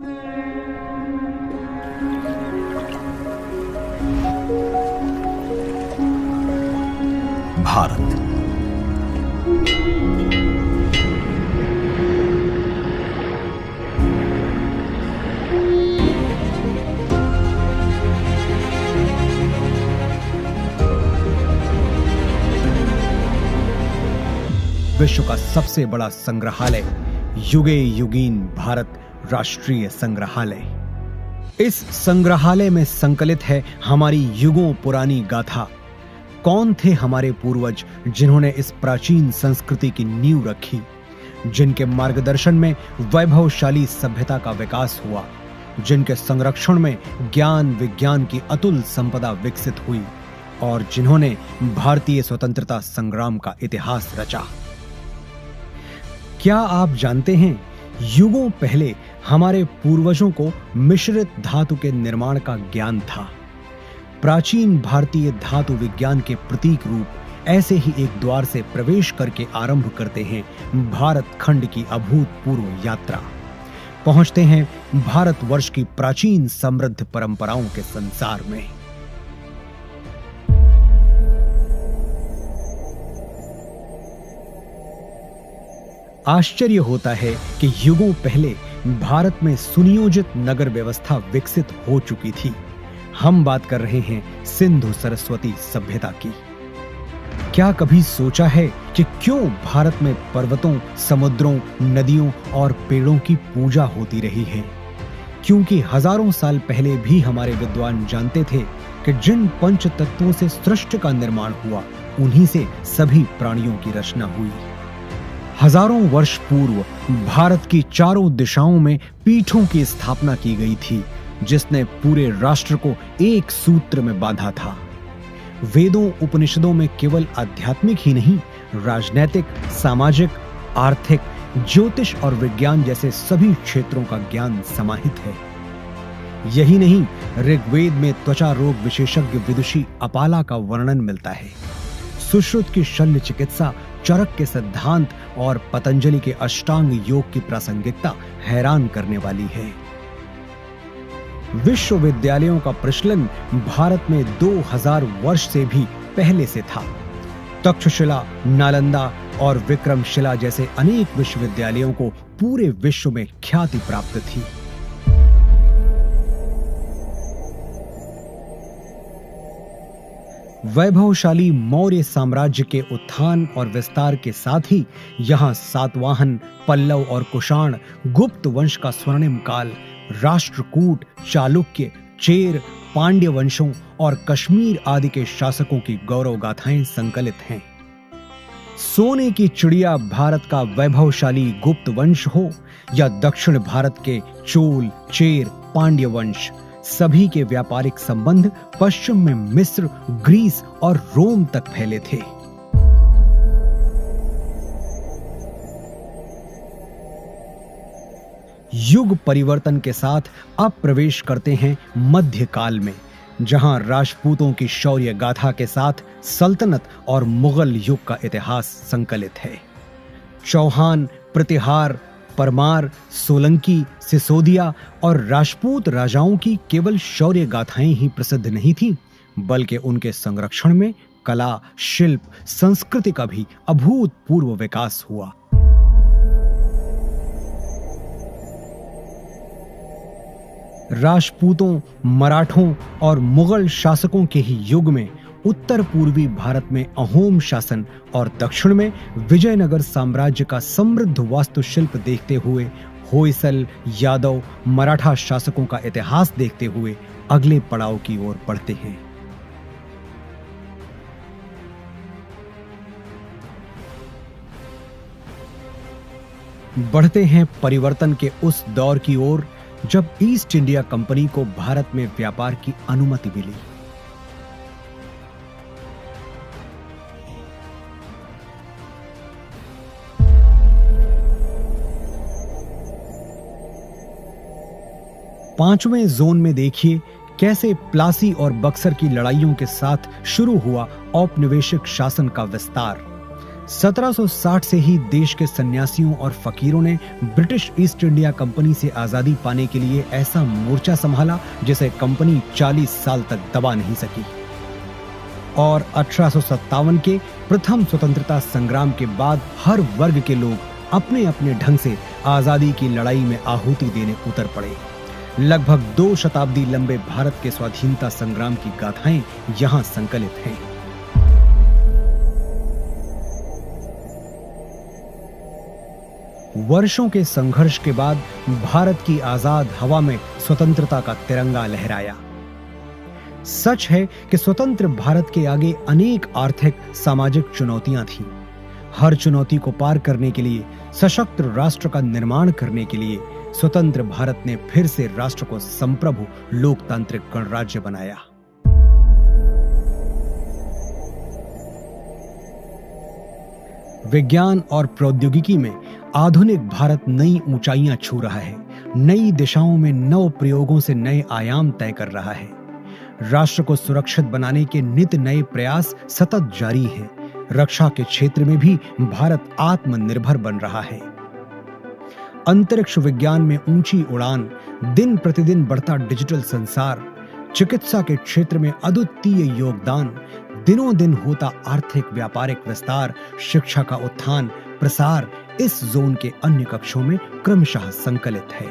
भारत विश्व का सबसे बड़ा संग्रहालय युगे युगीन भारत राष्ट्रीय संग्रहालय। इस संग्रहालय में संकलित है हमारी युगों पुरानी गाथा। कौन थे हमारे पूर्वज जिन्होंने इस प्राचीन संस्कृति की नींव रखी, जिनके मार्गदर्शन में वैभवशाली सभ्यता का विकास हुआ, जिनके संरक्षण में ज्ञान विज्ञान की अतुल संपदा विकसित हुई और जिन्होंने भारतीय स्वतंत्रता संग्राम का इतिहास रचा। क्या आप जानते हैं, युगों पहले हमारे पूर्वजों को मिश्रित धातु के निर्माण का ज्ञान था। प्राचीन भारतीय धातु विज्ञान के प्रतीक रूप ऐसे ही एक द्वार से प्रवेश करके आरंभ करते हैं भारत खंड की अभूतपूर्व यात्रा। पहुंचते हैं भारतवर्ष की प्राचीन समृद्ध परंपराओं के संसार में। आश्चर्य होता है कि युगों पहले भारत में सुनियोजित नगर व्यवस्था विकसित हो चुकी थी। हम बात कर रहे हैं सिंधु सरस्वती सभ्यता की। क्या कभी सोचा है कि क्यों भारत में पर्वतों, समुद्रों, नदियों और पेड़ों की पूजा होती रही है? क्योंकि हजारों साल पहले भी हमारे विद्वान जानते थे कि जिन पंच तत्वों से सृष्टि का निर्माण हुआ, उन्हीं से सभी प्राणियों की रचना हुई। हजारों वर्ष पूर्व भारत की चारों दिशाओं में पीठों की स्थापना की गई थी, जिसने पूरे राष्ट्र को एक सूत्र में बांधा था। वेदों उपनिषदों में केवल आध्यात्मिक ही नहीं, राजनैतिक, सामाजिक, आर्थिक, ज्योतिष और विज्ञान जैसे सभी क्षेत्रों का ज्ञान समाहित है। यही नहीं, ऋग्वेद में त्वचा रोग विशेषज्ञ विदुषी अपाला का वर्णन मिलता है। सुश्रुत की शल्य चिकित्सा, चरक के सिद्धांत और पतंजलि के अष्टांग योग की प्रासंगिकता हैरान करने वाली है। विश्वविद्यालयों का प्रचलन भारत में 2000 वर्ष से भी पहले से था। तक्षशिला, नालंदा और विक्रमशिला जैसे अनेक विश्वविद्यालयों को पूरे विश्व में ख्याति प्राप्त थी। वैभवशाली मौर्य साम्राज्य के उत्थान और विस्तार के साथ ही यहाँ सातवाहन, पल्लव और कुषाण, गुप्त वंश का स्वर्णिम काल, राष्ट्रकूट, चालुक्य, चेर, पांड्य वंशों और कश्मीर आदि के शासकों की गौरव गाथाएं संकलित हैं। सोने की चिड़िया भारत का वैभवशाली गुप्त वंश हो या दक्षिण भारत के चोल, चेर, पांड्य वंश, सभी के व्यापारिक संबंध पश्चिम में मिस्र, ग्रीस और रोम तक फैले थे। युग परिवर्तन के साथ अब प्रवेश करते हैं मध्यकाल में, जहां राजपूतों की शौर्य गाथा के साथ सल्तनत और मुगल युग का इतिहास संकलित है। चौहान, प्रतिहार, परमार, सोलंकी, सिसोदिया और राजपूत राजाओं की केवल शौर्य गाथाएं ही प्रसिद्ध नहीं थीं, बल्कि उनके संरक्षण में कला, शिल्प, संस्कृति का भी अभूतपूर्व विकास हुआ। राजपूतों, मराठों और मुगल शासकों के ही युग में उत्तर पूर्वी भारत में अहोम शासन और दक्षिण में विजयनगर साम्राज्य का समृद्ध वास्तुशिल्प देखते हुए, होयसल, यादव, मराठा शासकों का इतिहास देखते हुए अगले पड़ाव की ओर बढ़ते हैं। बढ़ते हैं परिवर्तन के उस दौर की ओर जब ईस्ट इंडिया कंपनी को भारत में व्यापार की अनुमति मिली। पांचवें जोन में देखिए कैसे प्लासी और बक्सर की लड़ाइयों के साथ शुरू हुआ औपनिवेशिक शासन का विस्तार। 1760 से ही देश के सन्यासियों और फकीरों ने ब्रिटिश ईस्ट इंडिया कंपनी से आजादी पाने के लिए ऐसा मोर्चा संभाला जिसे कंपनी 40 साल तक दबा नहीं सकी। और 1857 के प्रथम स्वतंत्रता संग्राम के बाद हर वर्ग के लोग अपने अपने ढंग से आजादी की लड़ाई में आहुति देने उतर पड़े। लगभग 2 शताब्दी लंबे भारत के स्वाधीनता संग्राम की गाथाएं यहां संकलित हैं। वर्षों के संघर्ष के बाद भारत की आजाद हवा में स्वतंत्रता का तिरंगा लहराया। सच है कि स्वतंत्र भारत के आगे अनेक आर्थिक सामाजिक चुनौतियां थीं। हर चुनौती को पार करने के लिए, सशक्त राष्ट्र का निर्माण करने के लिए स्वतंत्र भारत ने फिर से राष्ट्र को संप्रभु लोकतांत्रिक गणराज्य बनाया। विज्ञान और प्रौद्योगिकी में आधुनिक भारत नई ऊंचाइयां छू रहा है। नई दिशाओं में नव प्रयोगों से नए आयाम तय कर रहा है। राष्ट्र को सुरक्षित बनाने के नित नए प्रयास सतत जारी हैं। रक्षा के क्षेत्र में भी भारत आत्मनिर्भर बन रहा है। अंतरिक्ष विज्ञान में ऊंची उड़ान, दिन प्रतिदिन बढ़ता डिजिटल संसार, चिकित्सा के क्षेत्र में अद्वितीय योगदान, दिनों दिन होता आर्थिक व्यापारिक विस्तार, शिक्षा का उत्थान प्रसार इस जोन के अन्य कक्षों में क्रमशः संकलित है।